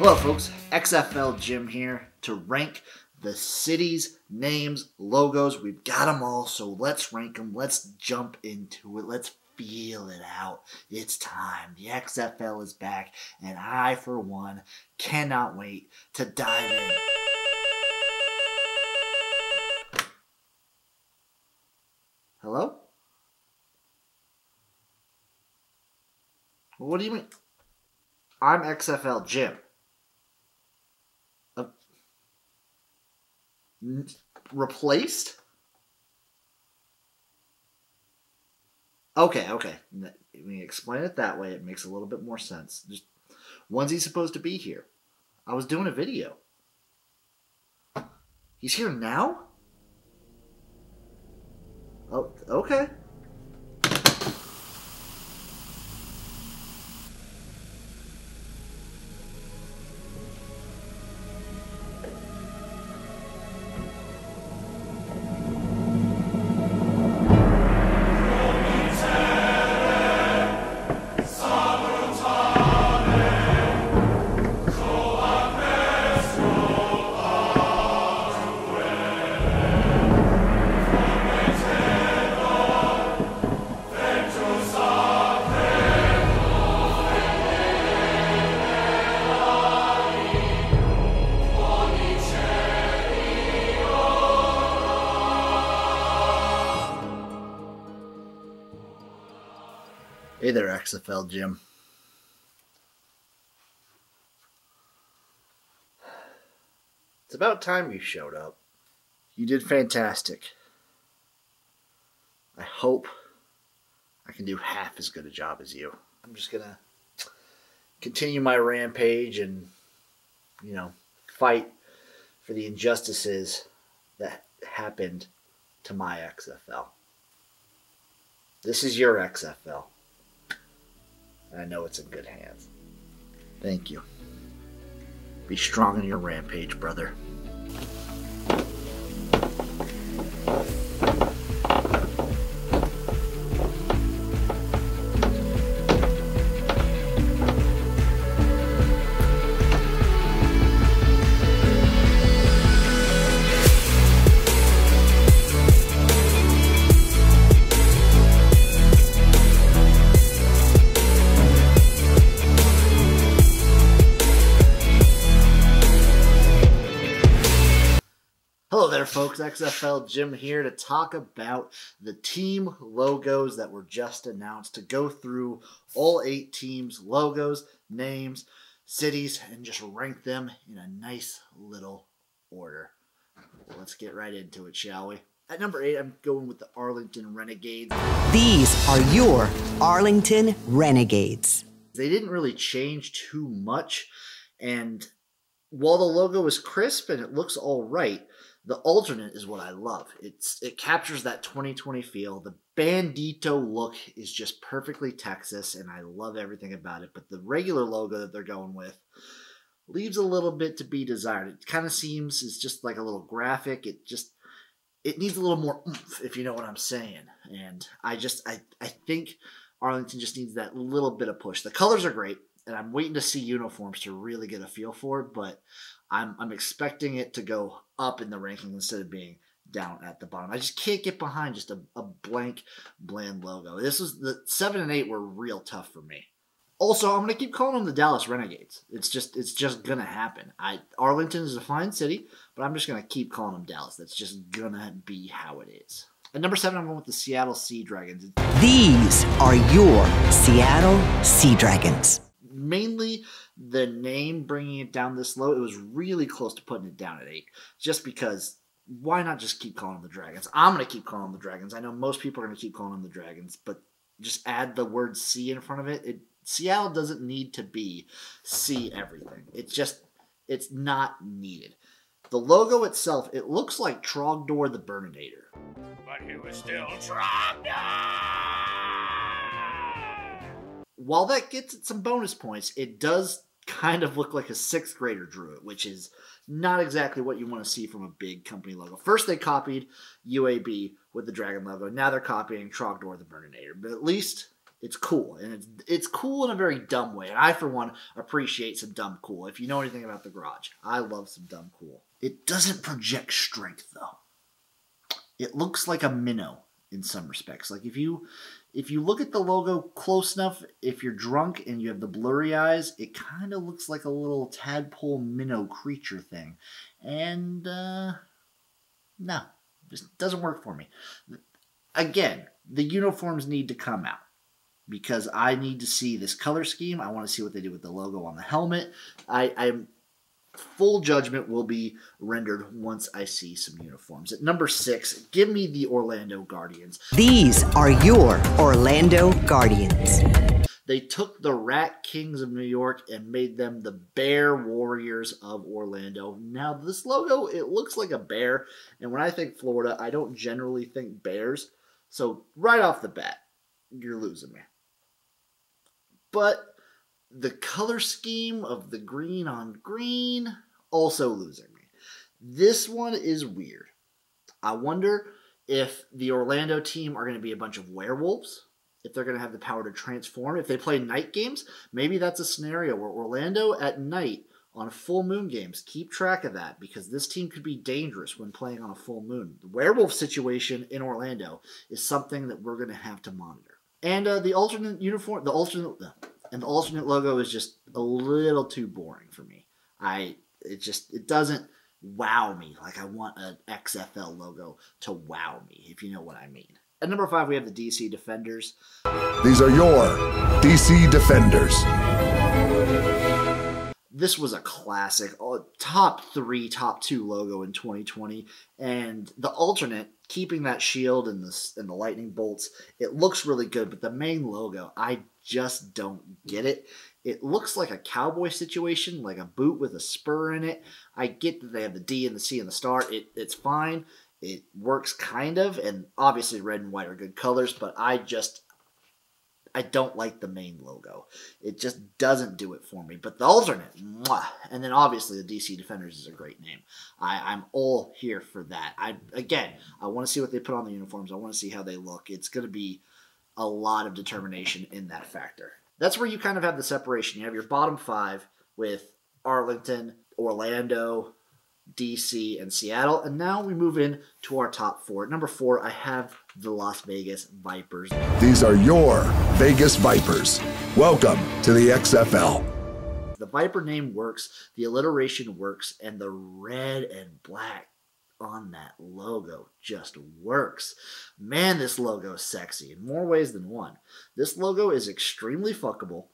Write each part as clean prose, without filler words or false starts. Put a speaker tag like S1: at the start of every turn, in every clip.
S1: Hello folks, XFL Jim here to rank the cities, names, logos. We've got them all, so let's rank them. Let's jump into it. Let's feel it out. It's time. The XFL is back, and I, for one, cannot wait to dive in. Hello? What do you mean? I'm XFL Jim. Replaced? Okay. When you explain it that way, it makes a little bit more sense. Just, when's he supposed to be here? I was doing a video. He's here now? Oh, okay. Hey there, XFL Jim. It's about time you showed up. You did fantastic. I hope I can do half as good a job as you. I'm just gonna continue my rampage and, fight for the injustices that happened to my XFL. This is your XFL. I know it's in good hands. Thank you. Be strong in your rampage, brother. Hello there folks, XFL Jim here to talk about the team logos that were just announced, to go through all 8 teams' logos, names, cities, and just rank them in a nice little order. Let's get right into it, shall we? At number 8, I'm going with the Arlington Renegades.
S2: These are your Arlington Renegades.
S1: They didn't really change too much, and while the logo is crisp and it looks all right, the alternate is what I love. It captures that 2020 feel. The bandito look is just perfectly Texas, and I love everything about it. But the regular logo that they're going with leaves a little bit to be desired. It kind of seems it's just like a little graphic. It needs a little more oomph, if you know what I'm saying. And I think Arlington just needs that little bit of push. The colors are great, and I'm waiting to see uniforms to really get a feel for it, but I'm expecting it to go up in the ranking instead of being down at the bottom. I just can't get behind just a blank, bland logo. The 7 and 8 were real tough for me. Also, I'm going to keep calling them the Dallas Renegades. It's just going to happen. Arlington is a fine city, but I'm just going to keep calling them Dallas. That's just going to be how it is. At number 7, I'm going with the Seattle Sea Dragons.
S2: These are your Seattle Sea Dragons.
S1: Mainly the name bringing it down this low. It was really close to putting it down at 8, just because why not just keep calling them the Dragons? I'm going to keep calling them the Dragons. I know most people are going to keep calling them the Dragons, but just add the word sea in front of it. Seattle doesn't need to be sea everything. It's not needed. The logo itself, it looks like Trogdor the Burninator. But he was still Trogdor! While that gets it some bonus points, it does kind of look like a 6th grader drew it, which is not exactly what you want to see from a big company logo. First they copied UAB with the dragon logo. Now they're copying Trogdor the Burninator. But at least It's cool, and it's cool in a very dumb way. And I, for one, appreciate some dumb cool. If you know anything about the Garage, I love some dumb cool. It doesn't project strength, though. It looks like a minnow in some respects. Like if you look at the logo close enough, if you're drunk and you have the blurry eyes, it kind of looks like a little tadpole minnow creature thing. And no, just doesn't work for me. Again, the uniforms need to come out, because I need to see this color scheme. I want to see what they do with the logo on the helmet. I'm full judgment will be rendered once I see some uniforms. At number 6, give me the Orlando Guardians.
S2: These are your Orlando Guardians.
S1: They took the Rat Kings of New York and made them the Bear Warriors of Orlando. Now, this logo, it looks like a bear, and when I think Florida, I don't generally think bears. So right off the bat, you're losing me. But the color scheme of the green on green, also losing me. This one is weird. I wonder if the Orlando team are going to be a bunch of werewolves, if they're going to have the power to transform. If they play night games, maybe that's a scenario where Orlando at night on full moon games, keep track of that, because this team could be dangerous when playing on a full moon. The werewolf situation in Orlando is something that we're going to have to monitor. And the alternate uniform, the alternate logo is just a little too boring for me. It doesn't wow me like I want an XFL logo to wow me, if you know what I mean. At number 5, we have the DC Defenders.
S3: These are your DC Defenders.
S1: This was a classic, top 3, top 2 logo in 2020, and the alternate, keeping that shield and the lightning bolts, it looks really good, but the main logo, I just don't get it. It looks like a cowboy situation, like a boot with a spur in it. I get that they have the D and the C and the star. It's fine. It works kind of, and obviously red and white are good colors, but I don't like the main logo. It just doesn't do it for me. But the alternate, mwah. And then obviously the DC Defenders is a great name. I'm all here for that. I want to see what they put on the uniforms. I want to see how they look. It's going to be a lot of determination in that factor. That's where you kind of have the separation. You have your bottom 5 with Arlington, Orlando, DC, and Seattle. And now we move in to our top 4. At number 4, I have the Las Vegas Vipers.
S3: These are your Vegas Vipers. Welcome to the XFL.
S1: The Viper name works, the alliteration works, and the red and black on that logo just works. Man, this logo is sexy in more ways than one. This logo is extremely fuckable,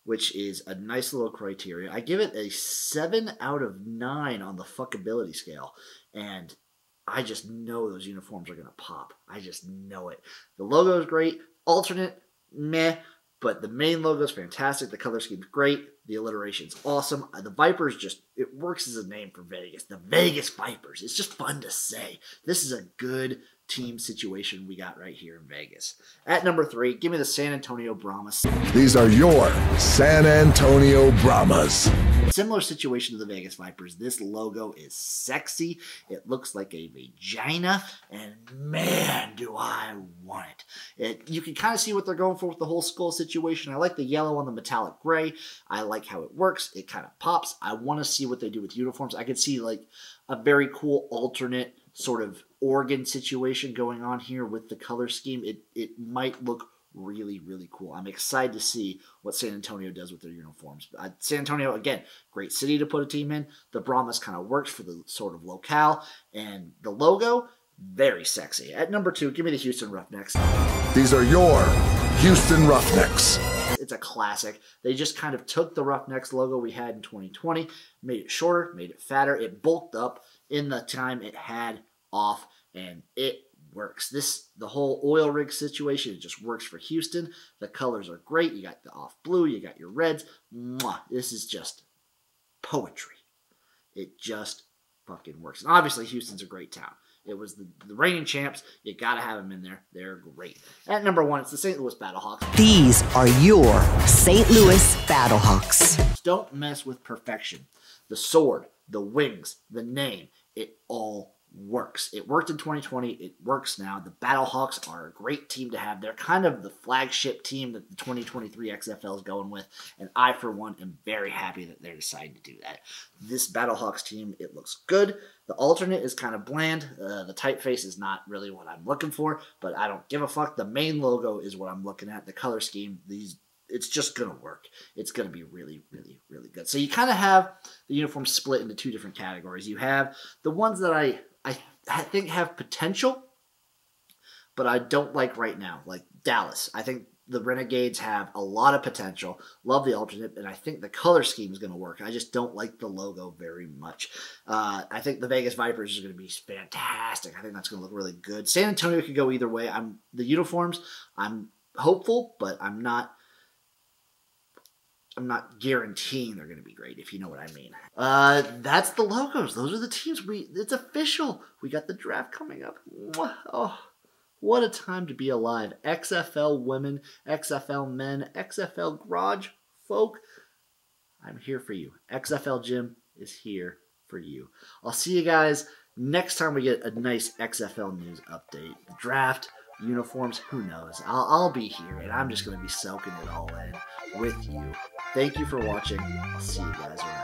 S1: which is a nice little criteria. I give it a 7 out of 9 on the fuckability scale, and I just know those uniforms are going to pop. I just know it. The logo is great. Alternate, meh, but the main logo is fantastic. The color scheme's great. The alliteration's awesome. The Vipers it works as a name for Vegas. The Vegas Vipers. It's just fun to say. This is a good team situation we got right here in Vegas. At number 3, give me the San Antonio Brahmas.
S3: These are your San Antonio Brahmas.
S1: Similar situation to the Vegas Vipers. This logo is sexy. It looks like a vagina, and man, do I want it. You can kind of see what they're going for with the whole skull situation. I like the yellow on the metallic gray. I like how it works. It kind of pops. I want to see what they do with uniforms. I could see like a very cool alternate sort of organ situation going on here with the color scheme. It might look really, really cool. I'm excited to see what San Antonio does with their uniforms. San Antonio, again, great city to put a team in. The Brahmas kind of works for the sort of locale. And the logo, very sexy. At number 2, give me the Houston Roughnecks.
S3: These are your Houston Roughnecks.
S1: It's a classic. They just kind of took the Roughnecks logo we had in 2020, made it shorter, made it fatter. It bulked up in the time it had off, and it works. The whole oil rig situation, it just works for Houston. The colors are great. You got the off blue, you got your reds. Mwah. This is just poetry. It just fucking works. And obviously, Houston's a great town. It was the reigning champs. You got to have them in there. They're great. At number 1, it's the St. Louis Battlehawks.
S2: These are your St. Louis Battlehawks.
S1: Don't mess with perfection. The sword, the wings, the name, it all works. It worked in 2020. It works now. The Battlehawks are a great team to have. They're kind of the flagship team that the 2023 XFL is going with, and I, for one, am very happy that they're deciding to do that. This Battlehawks team, it looks good. The alternate is kind of bland. The typeface is not really what I'm looking for, but I don't give a fuck. The main logo is what I'm looking at. The color scheme, it's just going to work. It's going to be really, really, really good. So you kind of have the uniform split into two different categories. You have the ones that I think have potential, but I don't like right now, like Dallas. I think the Renegades have a lot of potential. Love the alternate, and I think the color scheme is going to work. I just don't like the logo very much. I think the Vegas Vipers is going to be fantastic. I think that's going to look really good. San Antonio could go either way. The uniforms, I'm hopeful, but I'm not guaranteeing they're going to be great, if you know what I mean. That's the logos. Those are the teams. It's official. We got the draft coming up. Oh, what a time to be alive. XFL women, XFL men, XFL garage folk. I'm here for you. XFL Jim is here for you. I'll see you guys next time we get a nice XFL news update. The draft, uniforms, who knows? I'll be here, and I'm just going to be soaking it all in with you. Thank you for watching. I'll see you guys around.